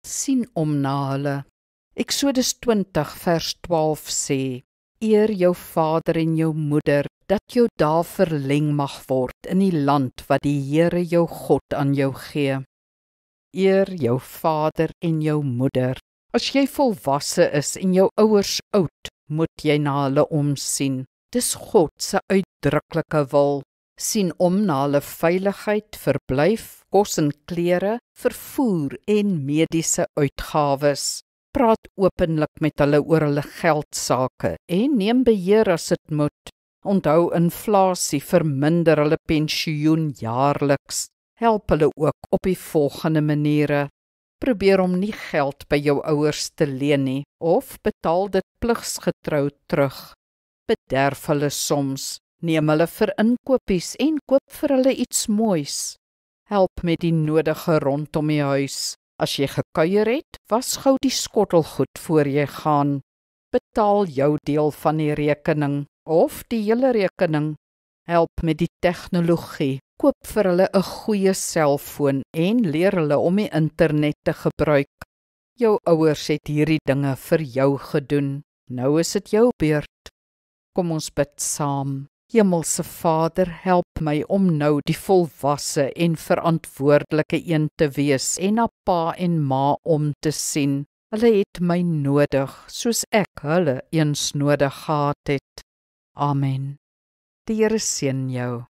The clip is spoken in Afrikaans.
sien om na hulle. Eksodus 20 vers 12 sê, eer jou vader en jou moeder, dat jou dae verleng mag word in die land wat die Here jou God aan jou gee. Eer jou vader en jou moeder. As jy volwasse is en jou ouers oud, moet jy na hulle omsien. Dis God se uitdruklike wil. Sien om na hulle veiligheid, verblyf, kos en klere, vervoer en mediese uitgawes. Praat openlik met hulle oor hulle geldsake en neem beheer as dit moet. Onthou, inflasie verminder hulle pensioen jaarliks. Help hulle ook op die volgende maniere. Probeer om nie geld by jou ouers te leen nie, of betaal dit pligsgetrou terug. Bederf hulle soms, neem hulle vir inkopies en koop vir hulle iets moois. Help met die nodige rondom die huis. As jy gekuier het, was gou die skottelgoed voor jy gaan. Betaal jou deel van die rekening, of die hele rekening. Help met die tegnologie. Koop vir hulle 'n goeie selfoon en leer hulle om die internet te gebruik. Jou ouers het hierdie dinge vir jou gedoen. Nou is dit jou beurt. Kom ons bid saam. Hemelse Vader, help my om nou die volwasse en verantwoordelike een te wees en na pa en ma om te sien. Hulle het my nodig, soos ek hulle eens nodig gehad het. Amen. Die Here seën jou.